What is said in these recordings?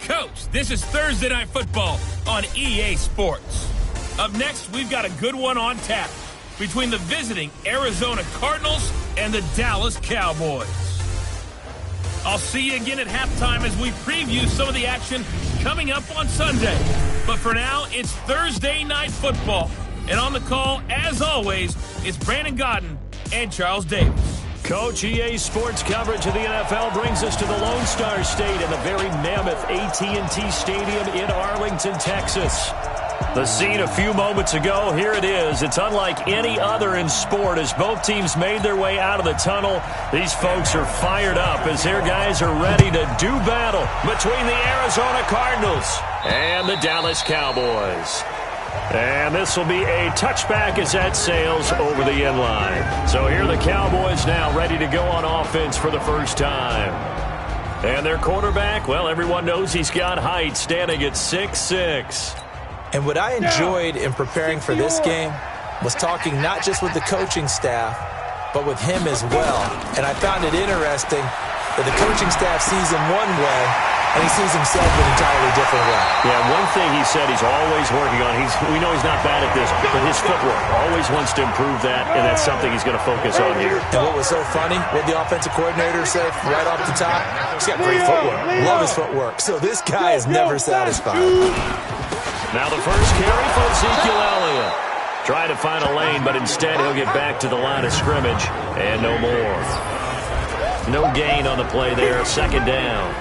Coach, this is Thursday Night Football on EA Sports. Up next, we've got a good one on tap between the visiting Arizona Cardinals and the Dallas Cowboys. I'll see you again at halftime as we preview some of the action coming up on Sunday. But for now, it's Thursday Night Football. And on the call, as always, it's Brandon Godden and Charles Davis. Coach, EA Sports coverage of the NFL brings us to the Lone Star State in the very mammoth AT&T Stadium in Arlington, Texas. The scene a few moments ago, here it is. It's unlike any other in sport as both teams made their way out of the tunnel. These folks are fired up as their guys are ready to do battle between the Arizona Cardinals and the Dallas Cowboys. And this will be a touchback as that sails over the end line. So here are the Cowboys now ready to go on offense for the first time. And their quarterback, well, everyone knows he's got height, standing at 6'6". And what I enjoyed in preparing for this game was talking not just with the coaching staff, but with him as well. And I found it interesting that the coaching staff sees him one way, and he sees himself an entirely different way. Yeah, one thing he said he's always working on, we know he's not bad at this, but his footwork, always wants to improve that, and that's something he's going to focus on here. And what was so funny, what the offensive coordinator said right off the top, he's got great footwork. Love his footwork. So this guy is never satisfied. Now the first carry for Ezekiel Elliott. Trying to find a lane, but instead he'll get back to the line of scrimmage, and no more. No gain on the play there, second down.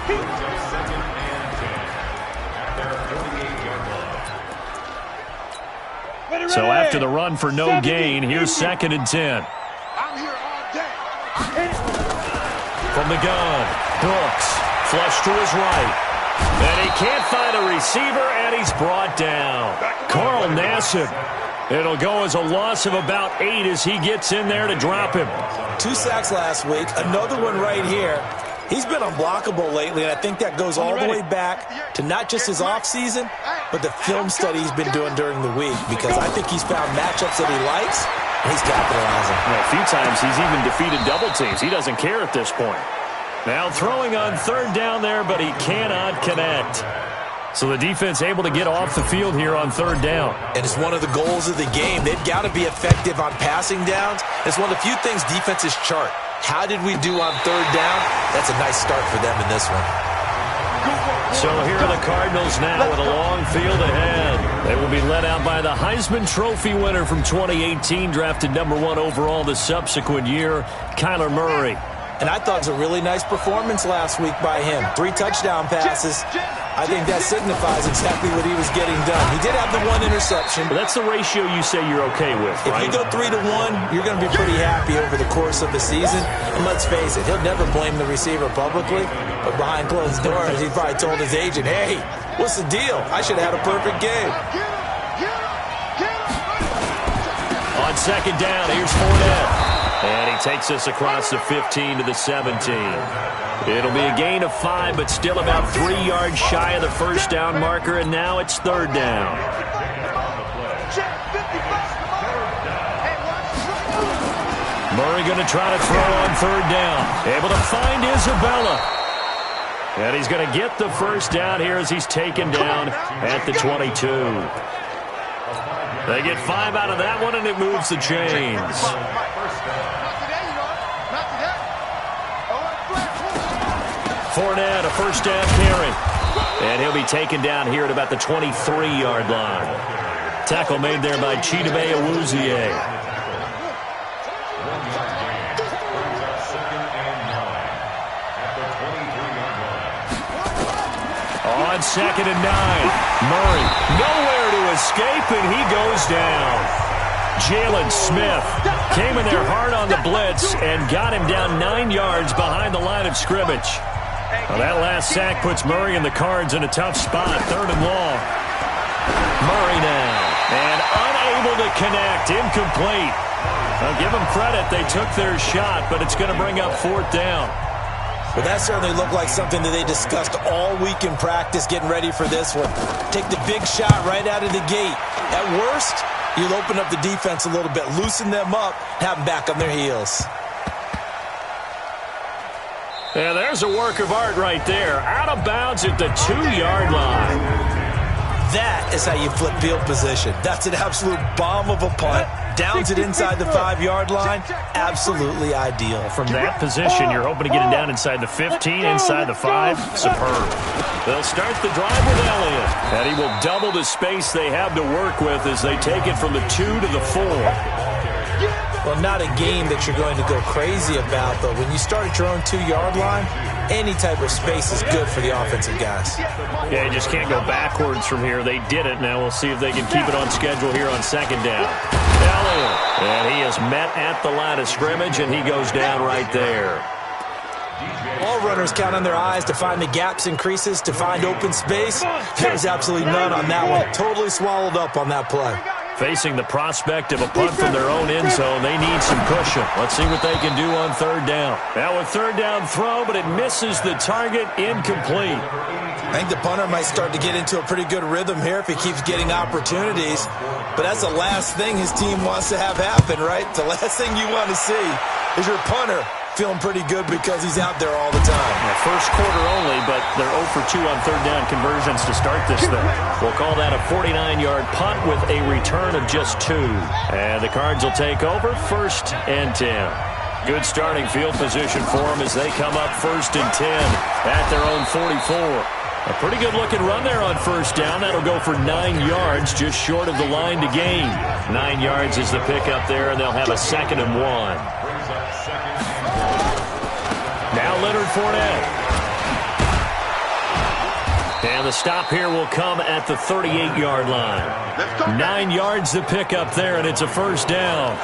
So after the run for no gain, here's 2nd and 10. From the gun, Brooks, flush to his right. And he can't find a receiver, and he's brought down. Carl Nassib. It'll go as a loss of about 8 as he gets in there to drop him. 2 sacks last week, another one right here. He's been unblockable lately, and I think that goes all the way back to not just his offseason, but the film study he's been doing during the week, because I think he's found matchups that he likes, and he's capitalizing. Well, a few times he's even defeated double teams. He doesn't care at this point. Now throwing on 3rd down there, but he cannot connect. So the defense able to get off the field here on 3rd down. And it's one of the goals of the game. They've got to be effective on passing downs. It's one of the few things defenses chart. How did we do on 3rd down? That's a nice start for them in this one. So here are the Cardinals now with a long field ahead. They will be led out by the Heisman Trophy winner from 2018, drafted #1 overall the subsequent year, Kyler Murray. And I thought it was a really nice performance last week by him. 3 touchdown passes. I think that signifies exactly what he was getting done. He did have the 1 interception. But that's the ratio you say you're okay with, right? If you go 3-1, you're going to be pretty happy over the course of the season. And let's face it, he'll never blame the receiver publicly. But behind closed doors, he probably told his agent, hey, what's the deal? I should have had a perfect game. On 2nd down, here's Fournette. And he takes us across the 15 to the 17. It'll be a gain of 5, but still about 3 yards shy of the first down marker, and now it's 3rd down. Murray going to try to throw on 3rd down. Able to find Isabella. And he's going to get the first down here as he's taken down at the 22. They get 5 out of that one, and it moves the chains. Fournette, a first down carry. And he'll be taken down here at about the 23-yard line. Tackle made there by Chidobe Awuzie. On 2nd and 9, Murray nowhere to escape, and he goes down. Jalen Smith came in there hard on the blitz and got him down 9 yards behind the line of scrimmage. Well, that last sack puts Murray and the Cards in a tough spot, 3rd and long. Murray now, and unable to connect, incomplete. I'll give them credit, they took their shot, but it's going to bring up 4th down. Well, that certainly looked like something that they discussed all week in practice, getting ready for this one. Take the big shot right out of the gate. At worst, you'll open up the defense a little bit, loosen them up, have them back on their heels. And there's a work of art right there. Out of bounds at the 2-yard line. That is how you flip field position. That's an absolute bomb of a punt. Downs it inside the 5-yard line. Absolutely ideal. From that position, you're hoping to get it down inside the 15, inside the 5. Superb. They'll start the drive with Elliott. And he will double the space they have to work with as they take it from the 2 to the 4. Well, not a game that you're going to go crazy about, but when you start at your own 2-yard line, any type of space is good for the offensive guys. Yeah, you just can't go backwards from here. They did it. Now we'll see if they can keep it on schedule here on 2nd down. Elliott. And he is met at the line of scrimmage, and he goes down right there. All runners count on their eyes to find the gaps and creases, to find open space. There's absolutely none on that one. Totally swallowed up on that play. Facing the prospect of a punt from their own end zone, they need some cushion. Let's see what they can do on 3rd down. Now a 3rd down throw, but it misses the target, incomplete. I think the punter might start to get into a pretty good rhythm here if he keeps getting opportunities. But that's the last thing his team wants to have happen, right? The last thing you want to see is your punter feeling pretty good because he's out there all the time. Yeah, first quarter only, but they're 0 for 2 on 3rd down conversions to start this thing. We'll call that a 49-yard punt with a return of just 2. And the Cards will take over 1st and 10. Good starting field position for them as they come up 1st and 10 at their own 44. A pretty good-looking run there on 1st down. That'll go for 9 yards, just short of the line to gain. 9 yards is the pickup there, and they'll have a 2nd and 1. Now Leonard Fournette. And the stop here will come at the 38-yard line. 9 yards the pickup there, and it's a 1st down.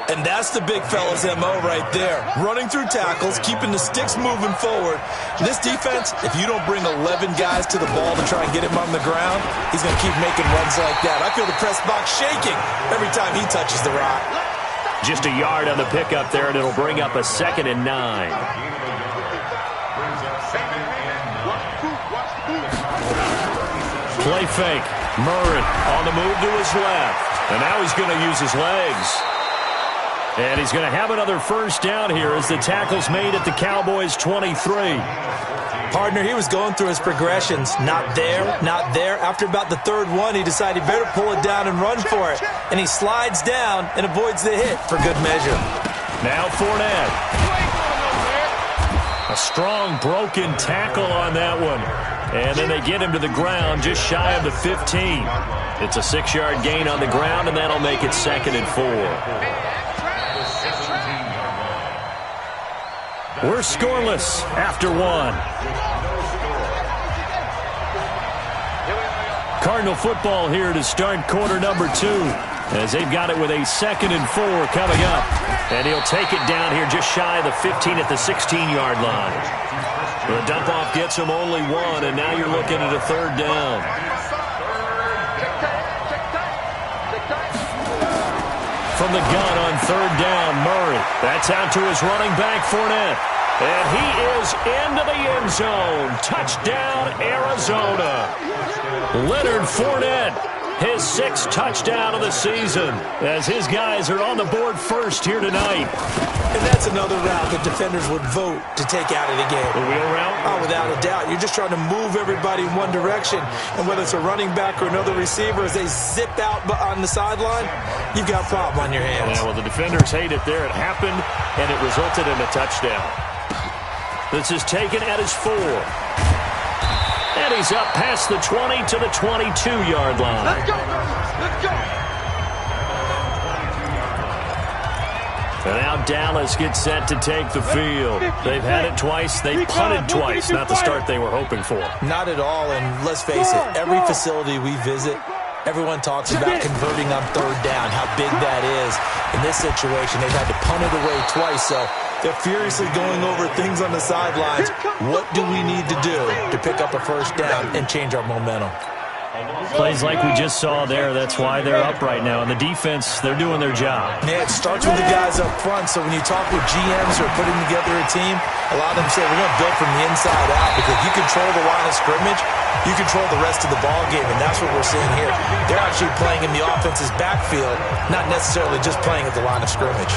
And that's the big fella's MO right there. Running through tackles, keeping the sticks moving forward. This defense, if you don't bring 11 guys to the ball to try and get him on the ground, he's going to keep making runs like that. I feel the press box shaking every time he touches the rock. Just a yard on the pickup there, and it'll bring up a 2nd and 9. Play fake. Murray on the move to his left. And now he's going to use his legs. And he's going to have another 1st down here as the tackle's made at the Cowboys' 23. Partner, he was going through his progressions. Not there, not there. After about the 3rd one, he decided he better pull it down and run for it. And he slides down and avoids the hit for good measure. Now Fournette. A strong broken tackle on that one. And then they get him to the ground just shy of the 15. It's a 6-yard gain on the ground, and that'll make it 2nd and 4. We're scoreless after 1. Cardinal football here to start quarter number 2. As they've got it with a 2nd and 4 coming up. And he'll take it down here just shy of the 15 at the 16-yard line. The dump-off gets him only 1, and now you're looking at a 3rd down. From the gun on 3rd down, Murray. That's out to his running back, Fournette. And he is into the end zone. Touchdown, Arizona. Leonard Fournette, his 6th touchdown of the season, as his guys are on the board first here tonight. And that's another route that defenders would vote to take out of the game. The wheel route? Oh, without a doubt. You're just trying to move everybody in one direction. And whether it's a running back or another receiver, as they zip out on the sideline, you've got a problem on your hands. Yeah, well, the defenders hate it there. It happened, and it resulted in a touchdown. This is taken at his 4. And he's up past the 20 to the 22-yard line. Let's go, let's go. And now Dallas gets set to take the field. They've had it twice. They've punted twice. Not the start they were hoping for. Not at all, and let's face it, every facility we visit, everyone talks about converting on 3rd down, how big that is. In this situation, they've had to punt it away twice, so they're furiously going over things on the sidelines. What do we need to do to pick up a 1st down and change our momentum? Plays like we just saw there. That's why they're up right now. And the defense, they're doing their job. Yeah, it starts with the guys up front. So when you talk with GMs who are putting together a team, a lot of them say we're going to build from the inside out, because you control the line of scrimmage, you control the rest of the ball game, and that's what we're seeing here. They're actually playing in the offense's backfield, not necessarily just playing at the line of scrimmage.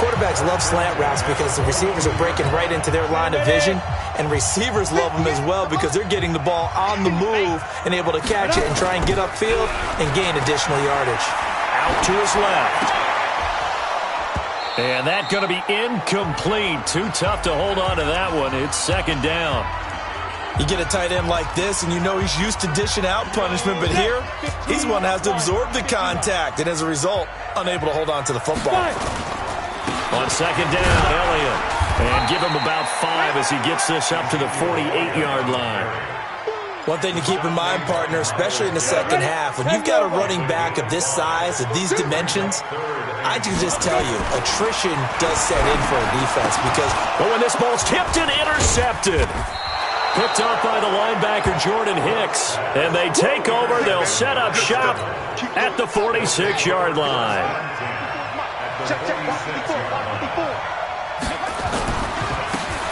Quarterbacks love slant routes because the receivers are breaking right into their line of vision, and receivers love them as well because they're getting the ball on the move and able to catch it and try and get upfield and gain additional yardage. Out to his left. And that's going to be incomplete. Too tough to hold on to that one. It's second down. You get a tight end like this, and you know he's used to dishing out punishment, but here, he's the one that has to absorb the contact, and as a result, unable to hold on to the football. On second down, Elliott. And give him about 5 as he gets this up to the 48-yard line. One thing to keep in mind, partner, especially in the second half, when you've got a running back of this size, of these dimensions, I can just tell you, attrition does set in for a defense because... But when this ball's tipped and intercepted. Picked up by the linebacker, Jordan Hicks. And they take over. They'll set up shop at the 46-yard line.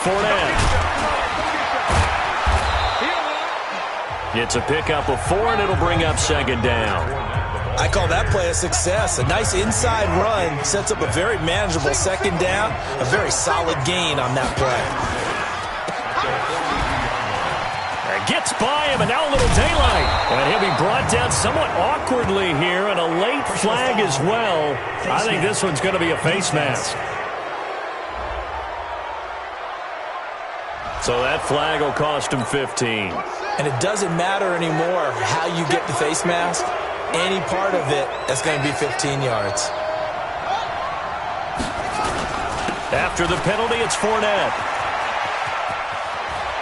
Fournette. It's a pickup of 4, and it'll bring up second down. I call that play a success. A nice inside run sets up a very manageable second down. A very solid gain on that play. Gets by him, and now a little daylight. And he'll be brought down somewhat awkwardly here, and a late flag as well. I think this one's going to be a face mask. So that flag will cost him 15. And it doesn't matter anymore how you get the face mask. Any part of it, that's going to be 15 yards. After the penalty, it's Fournette.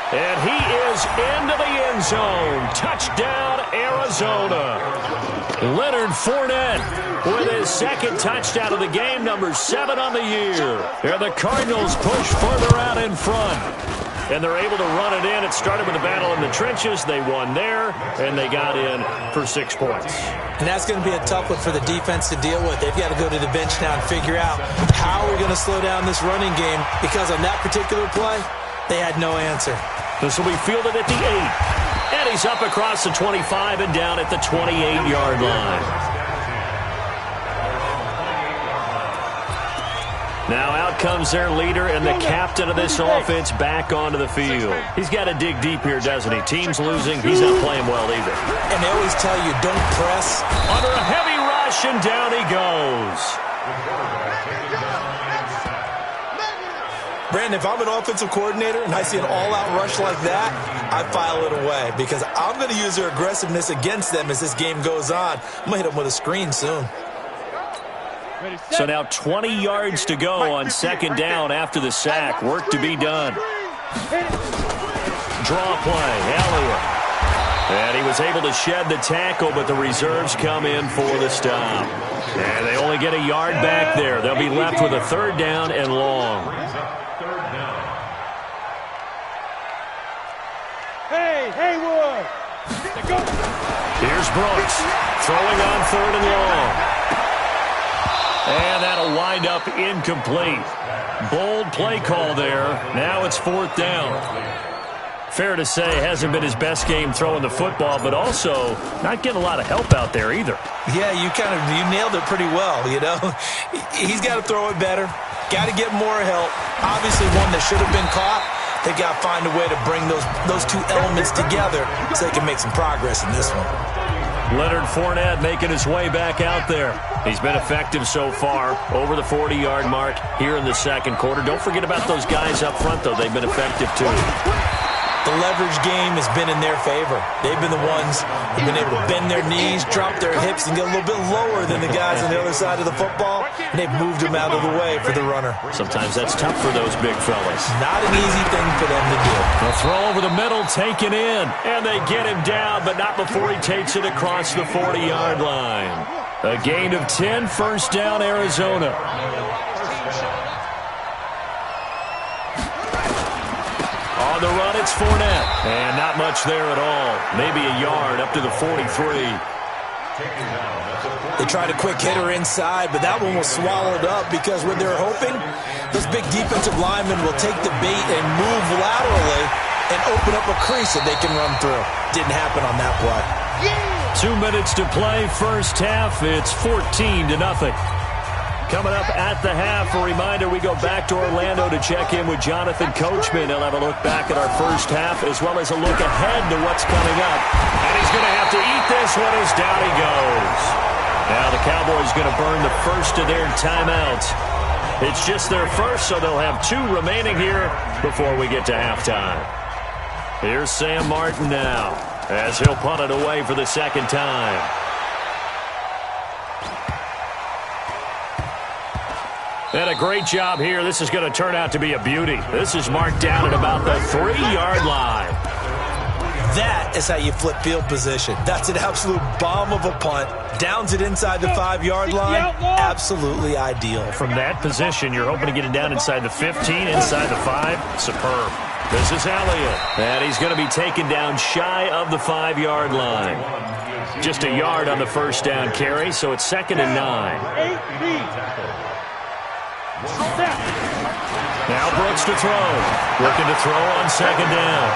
And he is into the end zone. Touchdown, Arizona. Leonard Fournette with his second touchdown of the game, number 7 on the year. And the Cardinals push further out in front. And they're able to run it in. It started with a battle in the trenches. They won there, and they got in for 6 points. And that's going to be a tough one for the defense to deal with. They've got to go to the bench now and figure out how we're going to slow down this running game, because on that particular play, they had no answer. This will be fielded at the 8. And he's up across the 25 and down at the 28-yard line. Now out comes their leader and the captain of this offense back onto the field. He's got to dig deep here, doesn't he? Team's losing. He's not playing well either. And they always tell you, don't press. Under a heavy rush, and down he goes. Brandon, if I'm an offensive coordinator and I see an all-out rush like that, I file it away because I'm going to use their aggressiveness against them as this game goes on. I'm going to hit them with a screen soon. So now 20 yards to go on second down after the sack. Work to be done. Draw play, Elliott. And he was able to shed the tackle, but the reserves come in for the stop. And they only get a yard back there. They'll be left with a third down and long. Haywood. Here's Brooks throwing on third and long. And that'll wind up incomplete. Bold play call there. Now it's fourth down. Fair to say, hasn't been his best game throwing the football, but also not getting a lot of help out there either. Yeah, you nailed it pretty well, you know. He's got to throw it better. Got to get more help. Obviously one that should have been caught. They got to find a way to bring those two elements together so they can make some progress in this one. Leonard Fournette making his way back out there. He's been effective so far, over the 40-yard mark here in the second quarter. Don't forget about those guys up front, though. They've been effective, too. The leverage game has been in their favor. They've been the ones who've been able to bend their knees, drop their hips, and get a little bit lower than the guys on the other side of the football, and they've moved them out of the way for the runner. Sometimes that's tough for those big fellas. Not an easy thing for them to do. A throw over the middle, taken in, and they get him down, but not before he takes it across the 40-yard line. A gain of 10, first down, Arizona. On the run, it's Fournette. And not much there at all. Maybe a yard up to the 43. They tried a quick hitter inside, but that one was swallowed up because what they're hoping, those big defensive linemen will take the bait and move laterally and open up a crease that they can run through. Didn't happen on that play. 2 minutes to play, first half. It's 14-0. Coming up at the half, a reminder, we go back to Orlando to check in with Jonathan Coachman. He'll have a look back at our first half as well as a look ahead to what's coming up. And he's going to have to eat this one as down he goes. Now the Cowboys going to burn the first of their timeouts. It's just their first, so they'll have 2 remaining here before we get to halftime. Here's Sam Martin now as he'll punt it away for the second time. And a great job here. This is going to turn out to be a beauty. This is marked down at about the 3-yard line. That is how you flip field position. That's an absolute bomb of a punt. Downs it inside the 5-yard line. Absolutely ideal. From that position, you're hoping to get it down inside the 15, inside the 5. Superb. This is Elliott. And he's going to be taken down shy of the 5-yard line. Just a yard on the first down carry, so it's 2nd and 9. Now Brooks to throw. Looking to throw on 2nd down.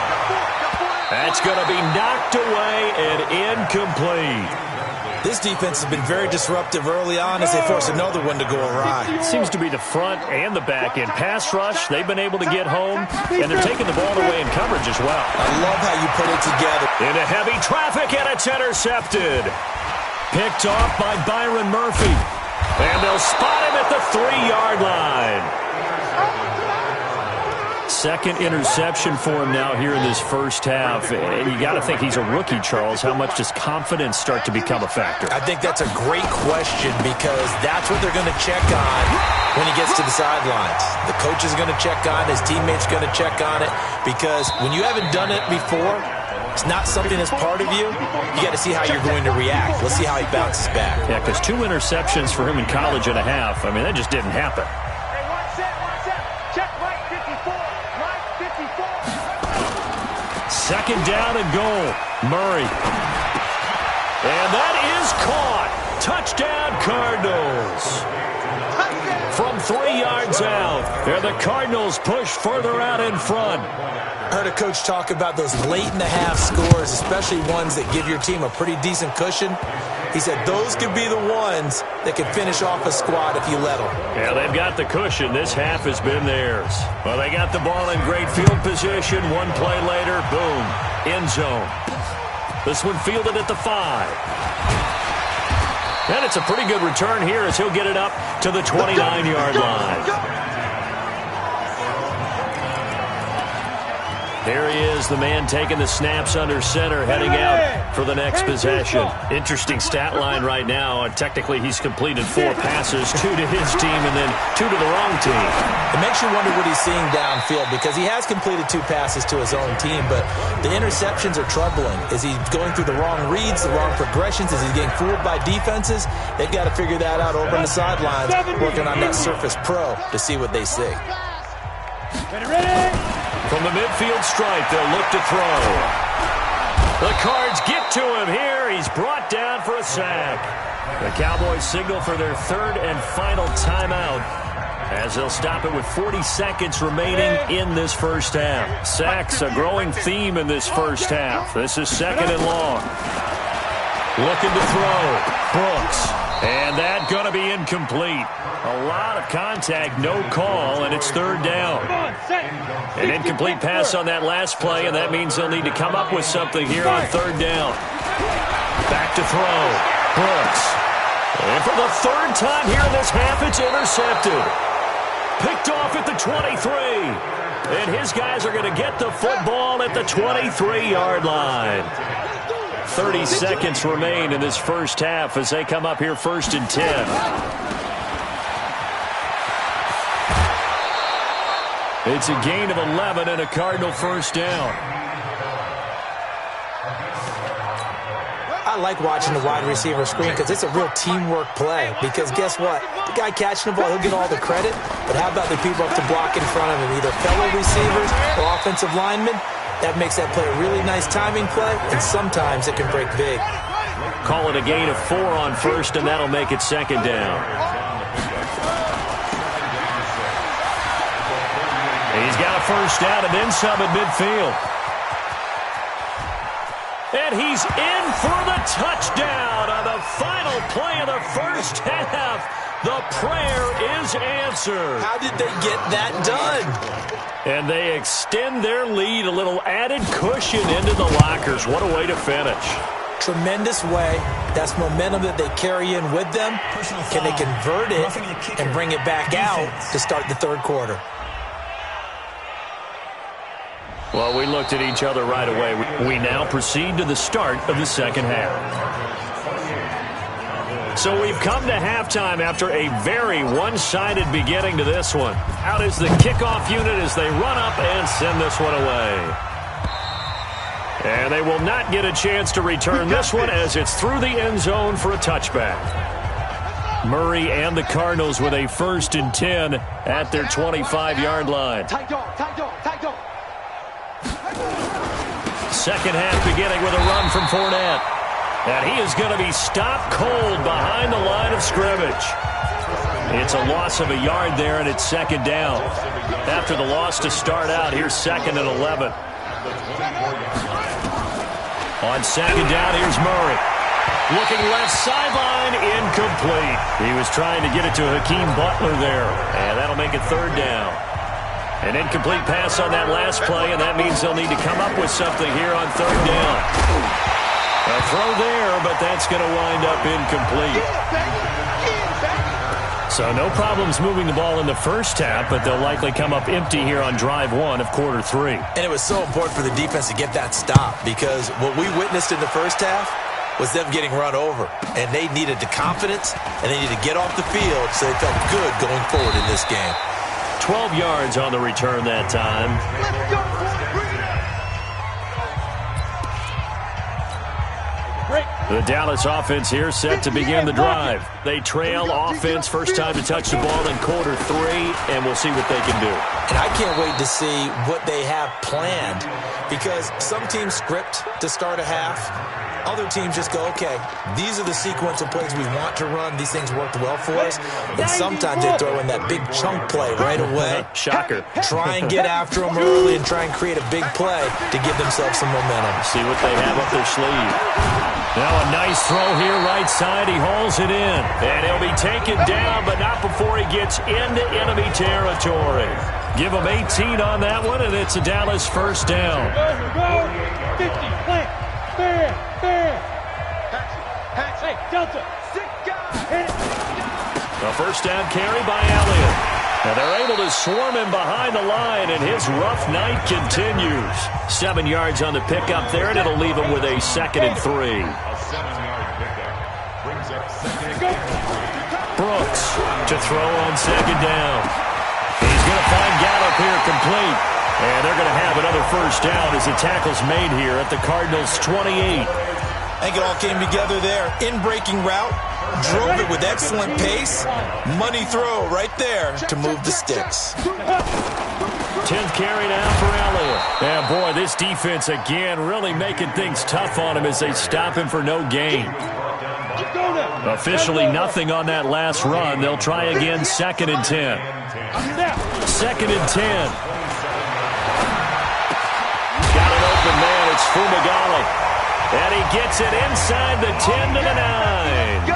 That's going to be knocked away and incomplete. This defense has been very disruptive early on as they force another one to go awry. It seems to be the front and the back end. Pass rush, they've been able to get home, and they're taking the ball away in coverage as well. I love how you put it together. Into heavy traffic, and it's intercepted. Picked off by Byron Murphy. And they'll spot him at the 3-yard line. Second interception for him now here in this first half. And you got to think he's a rookie, Charles. How much does confidence start to become a factor? I think that's a great question because that's what they're going to check on when he gets to the sidelines. The coach is going to check on it. His teammates are going to check on it because when you haven't done it before, it's not something that's part of you. You got to see how you're going to react. Let's see how he bounces back. Yeah, because 2 interceptions for him in college and a half. I mean, that just didn't happen. Hey, one set. Check right 54. Right 54. Second down and goal. Murray. And that is caught. Touchdown, Cardinals. From 3 yards out. And the Cardinals push further out in front. I heard a coach talk about those late-in-the-half scores, especially ones that give your team a pretty decent cushion. He said those could be the ones that could finish off a squad if you let them. Yeah, they've got the cushion. This half has been theirs. Well, they got the ball in great field position. One play later, boom, end zone. This one fielded at the 5. And it's a pretty good return here as he'll get it up to the 29-yard line. There he is, the man taking the snaps under center, heading out for the next possession. Interesting stat line right now. Technically, he's completed 4 passes, 2 to his team and then 2 to the wrong team. It makes you wonder what he's seeing downfield because he has completed 2 passes to his own team, but the interceptions are troubling. Is he going through the wrong reads, the wrong progressions? Is he getting fooled by defenses? They've got to figure that out over on the sidelines, working on that Surface Pro to see what they see. Ready? From the midfield stripe, they'll look to throw. The Cards get to him here. He's brought down for a sack. The Cowboys signal for their 3rd and final timeout as they'll stop it with 40 seconds remaining in this first half. Sacks, a growing theme in this first half. This is 2nd and long. Looking to throw. Brooks. And that going to be incomplete. A lot of contact, no call, and it's 3rd down. An incomplete pass on that last play, and that means they'll need to come up with something here on 3rd down. Back to throw. Brooks. And for the 3rd time here in this half, it's intercepted. Picked off at the 23. And his guys are going to get the football at the 23-yard line. 30 seconds remain in this first half as they come up here 1st and 10. It's a gain of 11 and a Cardinal first down. I like watching the wide receiver screen because it's a real teamwork play. Because guess what? The guy catching the ball, he'll get all the credit. But how about the people up to block in front of him, either fellow receivers or offensive linemen? That makes that play a really nice timing play, and sometimes it can break big. Call it a gain of 4 on 1st, and that'll make it 2nd down. He's got a first down and then some at midfield. And he's in for the touchdown on the final play of the first half. The prayer is answered. How did they get that done? And they extend their lead, a little added cushion into the lockers. What a way to finish. Tremendous way. That's momentum that they carry in with them. Can they convert it and bring it back out to start the third quarter? Well, we looked at each other right away. We now proceed to the start of the second half. So we've come to halftime after a very one-sided beginning to this one. Out is the kickoff unit as they run up and send this one away. And they will not get a chance to return this one as it's through the end zone for a touchback. Murray and the Cardinals with a 1st and 10 at their 25-yard line. Second half beginning with a run from Fournette. And he is going to be stopped cold behind the line of scrimmage. It's a loss of a yard there, and it's second down. After the loss to start out, here's 2nd and 11. On second down, here's Murray. Looking left sideline, incomplete. He was trying to get it to Hakeem Butler there, and that'll make it 3rd down. An incomplete pass on that last play, and that means they'll need to come up with something here on 3rd down. A throw there, but that's going to wind up incomplete. So no problems moving the ball in the first half, but they'll likely come up empty here on drive 1 of quarter 3. And it was so important for the defense to get that stop because what we witnessed in the first half was them getting run over. And they needed the confidence, and they needed to get off the field so they felt good going forward in this game. 12 yards on the return that time. Let's go, boy. Bring it up. The Dallas offense here set to begin the drive. They trail offense, first time to touch the ball in quarter 3, and we'll see what they can do. And I can't wait to see what they have planned because some teams script to start a half. Other teams just go, okay, these are the sequence of plays we want to run. These things worked well for us. And sometimes they throw in that big chunk play right away. Shocker. Try and get after them early and try and create a big play to give themselves some momentum. See what they have up their sleeve. Now a nice throw here right side. He hauls it in. And he'll be taken down, but not before he gets into enemy territory. Give him 18 on that one, and it's a Dallas 1st down. Go. 50, plant. Fair. Hey, Delta. 6 guys. A 1st down carry by Elliott. Now they're able to swarm him behind the line, and his rough night continues. 7 yards on the pickup there, and it'll leave him with a 2nd and 3. A 7-yard pickup brings up 2nd and 3. Brooks to throw on 2nd down. He's going to find Gallup here complete. And they're going to have another 1st down as the tackle's made here at the Cardinals' 28. I think it all came together there. In-breaking route, drove it with excellent pace. Money throw right there to move the sticks. 10th carry now for Elliott. And boy, this defense again really making things tough on him as they stop him for no gain. Officially nothing on that last run. They'll try again 2nd and 10. 2nd and 10. Got an open man. It's Fumagalli. And he gets it inside the 10 to the 9.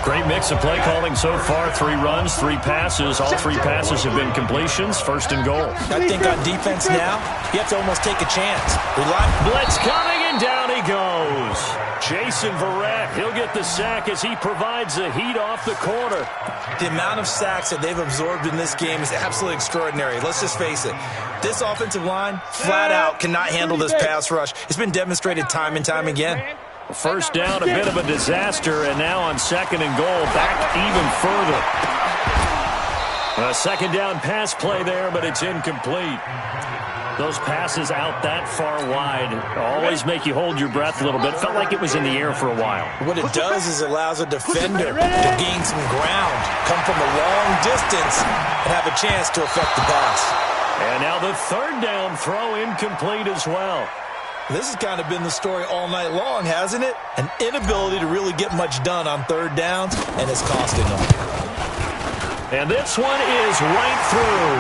Great mix of play calling so far. 3 runs, 3 passes. All 3 passes have been completions. 1st and goal. I think on defense now, you have to almost take a chance. Blitz coming, and down he goes. Jason Verrett, he'll get the sack as he provides the heat off the corner. The amount of sacks that they've absorbed in this game is absolutely extraordinary. Let's just face it. This offensive line, flat out, cannot handle this pass rush. It's been demonstrated time and time again. 1st down, a bit of a disaster, and now on 2nd and goal, back even further. A 2nd down pass play there, but it's incomplete. Those passes out that far wide always make you hold your breath a little bit. Felt like it was in the air for a while. What it does is it allows a defender to gain some ground, come from a long distance, and have a chance to affect the pass. And now the 3rd down throw incomplete as well. This has kind of been the story all night long, hasn't it? An inability to really get much done on 3rd downs, and it's costing them. And this one is right through.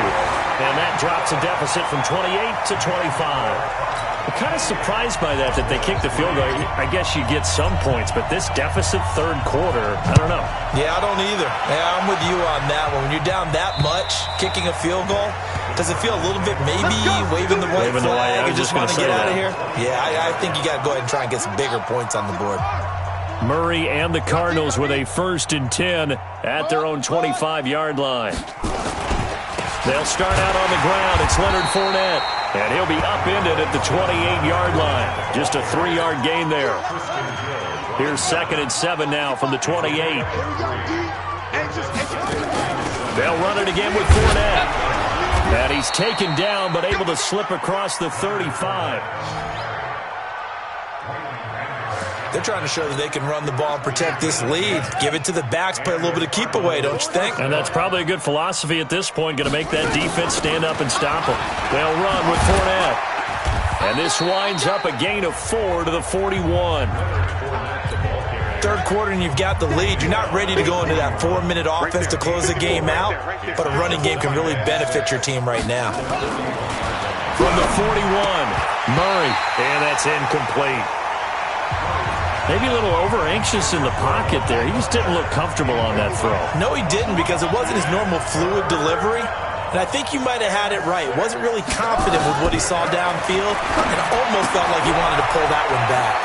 And that drops a deficit from 28 to 25. I'm kind of surprised by that they kicked the field goal. I guess you get some points, but this deficit third quarter, I don't know. Yeah, I don't either. Yeah, I'm with you on that one. When you're down that much, kicking a field goal, does it feel a little bit maybe waving the white flag and just want to get out of here? Yeah, I think you got to go ahead and try and get some bigger points on the board. Murray and the Cardinals with a 1st and 10 at their own 25-yard line. They'll start out on the ground. It's Leonard Fournette. And he'll be upended at the 28-yard line. Just a 3-yard gain there. Here's 2nd and 7 now from the 28. They'll run it again with Fournette. And he's taken down but able to slip across the 35. They're trying to show that they can run the ball and protect this lead. Give it to the backs, play a little bit of keep away, don't you think? And that's probably a good philosophy at this point, going to make that defense stand up and stop them. They'll run with Fournette. And this winds up a gain of 4 to the 41. Third quarter and you've got the lead. You're not ready to go into that 4-minute offense to close the game out, but a running game can really benefit your team right now. From the 41, Murray. And that's incomplete. Maybe a little over-anxious in the pocket there. He just didn't look comfortable on that throw. No, he didn't, because it wasn't his normal fluid delivery. And I think you might have had it right. Wasn't really confident with what he saw downfield, and almost felt like he wanted to pull that one back.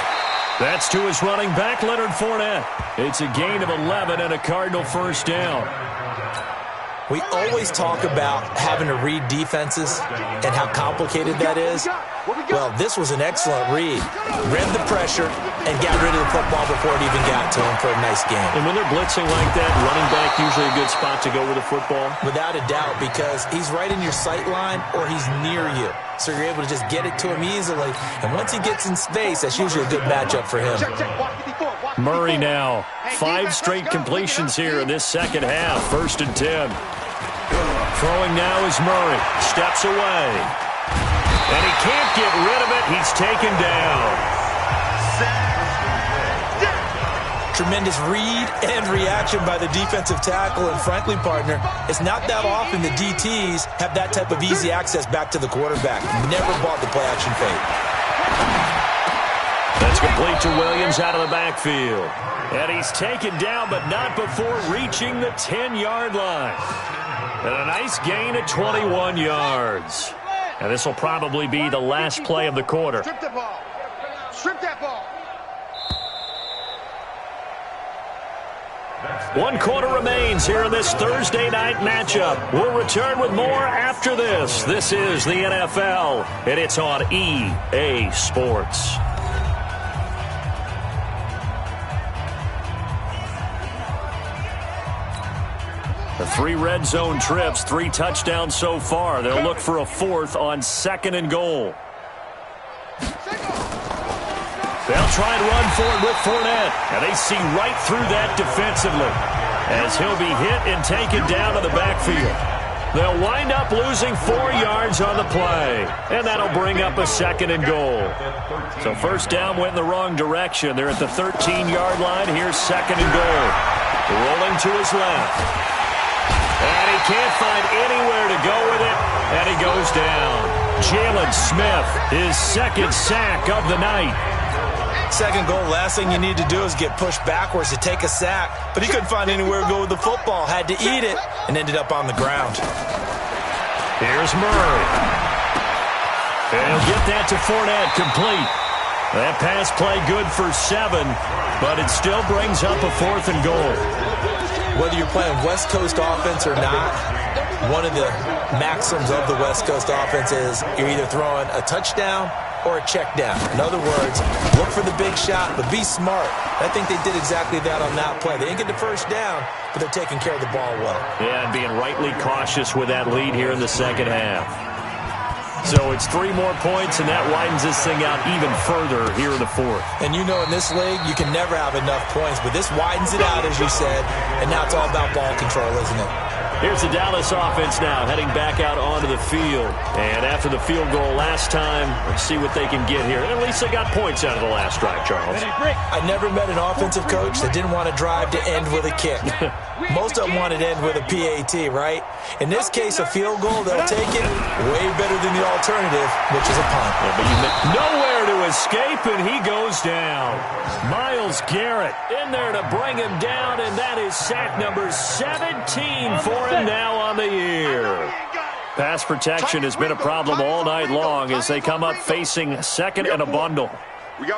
That's to his running back, Leonard Fournette. It's a gain of 11 and a Cardinal 1st down. We always talk about having to read defenses and how complicated that is. Well, this was an excellent read. Read the pressure and got rid of the football before it even got to him for a nice game. And when they're blitzing like that, running back usually a good spot to go with the football? Without a doubt, because he's right in your sight line or he's near you. So you're able to just get it to him easily. And once he gets in space, that's usually a good matchup for him. Murray now. 5 straight completions here in this second half. 1st and 10. Throwing now is Murray. Steps away. And he can't get rid of it. He's taken down. Tremendous read and reaction by the defensive tackle. And frankly, partner, it's not that often the DTs have that type of easy access back to the quarterback. Never bought the play-action fake. That's complete to Williams out of the backfield. And he's taken down, but not before reaching the 10-yard line. And a nice gain of 21 yards. And this will probably be the last play of the quarter. Strip the ball. Strip that ball. 1 quarter remains here in this Thursday night matchup. We'll return with more after this. This is the NFL, and it's on EA Sports. The 3 red zone trips, 3 touchdowns so far. They'll look for a 4th on 2nd and goal. They'll try and run for it with Fournette, and they see right through that defensively as he'll be hit and taken down to the backfield. They'll wind up losing 4 yards on the play, and that'll bring up a 2nd and goal. So 1st down went in the wrong direction. They're at the 13-yard line. Here's 2nd and goal. Rolling to his left. And he can't find anywhere to go with it, and he goes down. Jalen Smith, his 2nd sack of the night. 2nd goal, last thing you need to do is get pushed backwards to take a sack. But he couldn't find anywhere to go with the football. Had to eat it and ended up on the ground. Here's Murray. And he'll get that to Fournette, complete. That pass play good for 7, but it still brings up a 4th and goal. Whether you're playing West Coast offense or not, one of the maxims of the West Coast offense is you're either throwing a touchdown or a check down. In other words, look for the big shot, but be smart. I think they did exactly that on that play. They didn't get the 1st down, but they're taking care of the ball well. Yeah, and being rightly cautious with that lead here in the second half. So it's 3 more points, and that widens this thing out even further here in the 4th. And you know in this league, you can never have enough points, but this widens it out, as you said, and now it's all about ball control, isn't it? Here's the Dallas offense now heading back out onto the field. And after the field goal last time, let's see what they can get here. At least they got points out of the last drive, Charles. I never met an offensive coach that didn't want to drive to end with a kick. Most of them wanted to end with a PAT, right? In this case, a field goal, they'll take it way better than the alternative, which is a punt. Yeah, but nowhere to escape, and he goes down. Myles Garrett in there to bring him down, and that is sack number 17 for him now on the year. Pass protection has been a problem all night long as they come up facing second and a bundle. Looking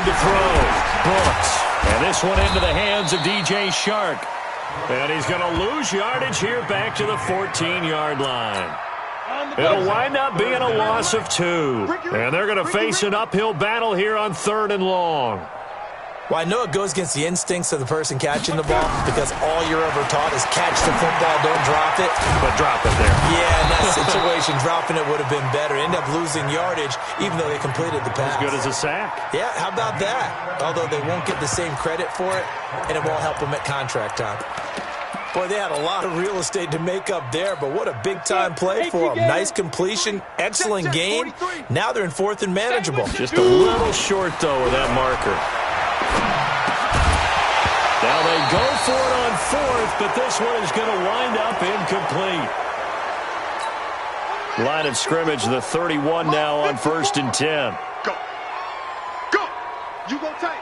to throw. Brooks. And this one into the hands of DJ Shark. And he's going to lose yardage here back to the 14-yard line. It'll wind up being a loss of 2. And they're going to face an uphill battle here on 3rd and long. Well, I know it goes against the instincts of the person catching the ball because all you're ever taught is catch the football, don't drop it. But drop it there. Yeah, in that situation, dropping it would have been better. End up losing yardage even though they completed the pass. As good as a sack. Yeah, how about that? Although they won't get the same credit for it, and it won't help them at contract time. Boy, they had a lot of real estate to make up there, but what a big-time play for them. Nice completion, excellent game. Now they're in 4th and manageable. Just a little short, though, with that marker. Now they go for it on 4th, but this one is going to wind up incomplete. Line of scrimmage, the 31 now on 1st and 10. Go. Go. You go tight.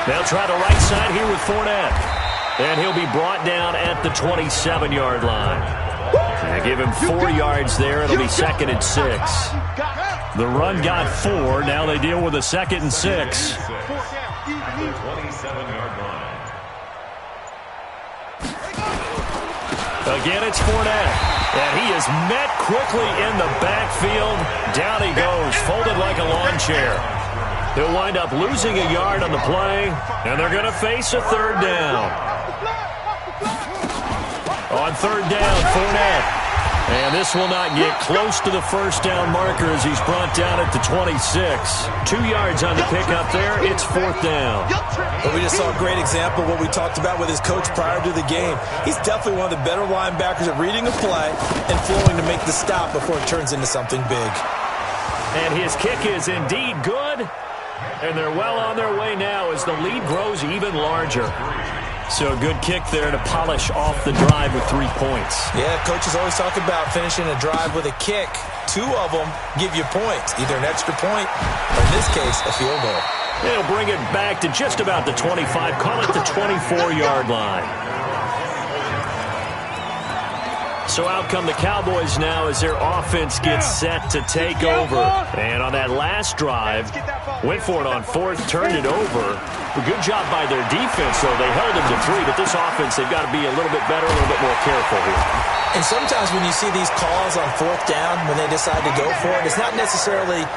They'll try the right side here with Fournette. And he'll be brought down at the 27-yard line. Now give him 4 yards there. It'll be 2nd and 6. The run got 4. Now they deal with a 2nd and 6. 27-yard line. Again, it's Fournette. And he is met quickly in the backfield. Down he goes, folded like a lawn chair. He'll wind up losing a yard on the play, and they're going to face a 3rd down. On 3rd down, Fournette. And this will not get close to the 1st down marker as he's brought down at the 26. 2 yards on the pickup there. It's 4th down. But we just saw a great example of what we talked about with his coach prior to the game. He's definitely one of the better linebackers at reading a play and flowing to make the stop before it turns into something big. And his kick is indeed good. And they're well on their way now as the lead grows even larger. So a good kick there to polish off the drive with 3 points. Yeah, coaches always talk about finishing a drive with a kick. 2 of them give you points, either an extra point or, in this case, a field goal. They'll bring it back to just about the 25, call it the 24-yard line. So out come the Cowboys now as their offense gets set to take over. And on that last drive, went for it on 4th, turned it over. A good job by their defense, though. They held them to 3, but this offense, they've got to be a little bit better, a little bit more careful here. And sometimes when you see these calls on 4th down, when they decide to go for it, it's not necessarily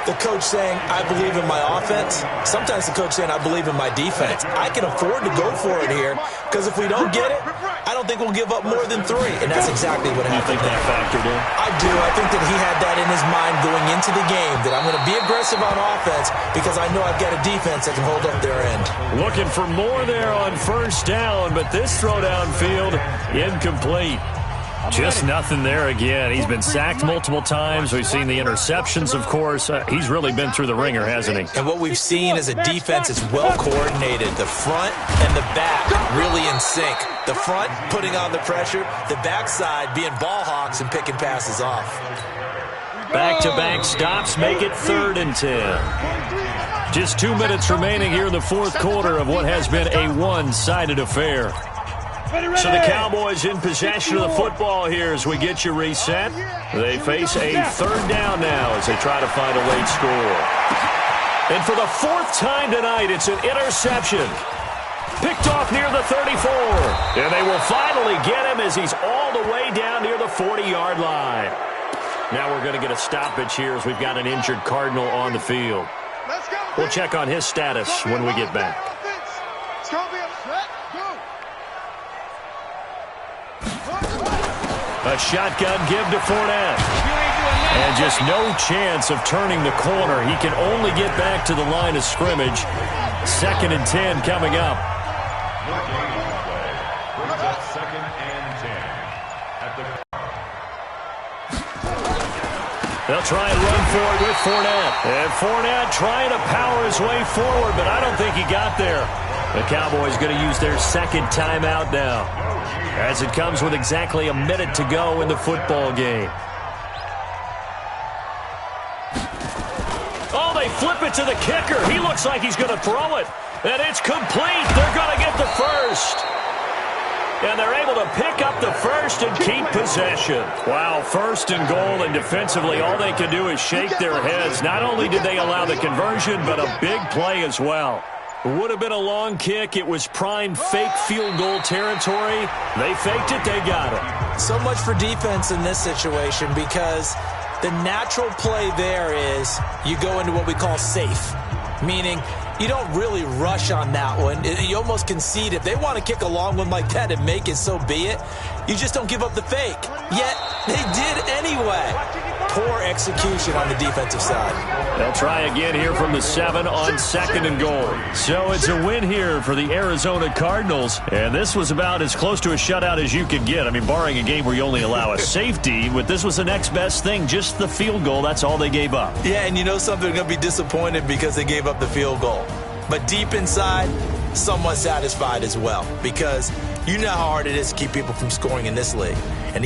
the coach saying, I believe in my offense. Sometimes the coach saying, I believe in my defense. I can afford to go for it here because if we don't get it, I don't think we'll give up more than 3. And that's exactly what happened. You think that factored in? I do. I think that he had that in his mind going into the game, that I'm going to be aggressive on offense because I know I've got a defense that can hold up their end. Looking for more there on 1st down, but this throw downfield, incomplete. Just nothing there again. He's been sacked multiple times. We've seen the interceptions, of course. He's really been through the ringer, hasn't he? And what we've seen is a defense that's well coordinated. The front and the back really in sync. The front putting on the pressure, the backside being ball hawks and picking passes off. Back-to-back stops make it 3rd and 10. Just 2 minutes remaining here in the 4th quarter of what has been a one-sided affair. So the Cowboys in possession of the football here as we get you reset. They face a 3rd down now as they try to find a late score. And for the 4th time tonight, it's an interception. Picked off near the 34. And they will finally get him as he's all the way down near the 40-yard line. Now we're going to get a stoppage here as we've got an injured Cardinal on the field. We'll check on his status when we get back. A shotgun give to Fournette. And just no chance of turning the corner. He can only get back to the line of scrimmage. 2nd and 10 coming up. They'll try and run for it with Fournette. And Fournette trying to power his way forward, but I don't think he got there. The Cowboys going to use their second timeout now, as it comes with exactly a minute to go in the football game. Oh, they flip it to the kicker. He looks like he's going to throw it. And it's complete. They're going to get the first. And they're able to pick up the first and keep possession. Wow, first and goal, and defensively all they can do is shake their heads. Not only did they allow the conversion, but a big play as well. It would have been a long kick. It was prime fake field goal territory. They faked it. They got it. So much for defense in this situation, because the natural play there is you go into what we call safe, meaning you don't really rush on that one. You almost concede. If they want to kick a long one like that and make it, so be it. You just don't give up the fake. Yet they did anyway. Poor execution on the defensive side. They'll try again here from the 7 on 2nd and goal. So it's a win here for the Arizona Cardinals. And this was about as close to a shutout as you could get. I mean, barring a game where you only allow a safety, but this was the next best thing, just the field goal. That's all they gave up. Yeah, and you know something, they're going to be disappointed because they gave up the field goal. But deep inside, somewhat satisfied as well, because you know how hard it is to keep people from scoring in this league. And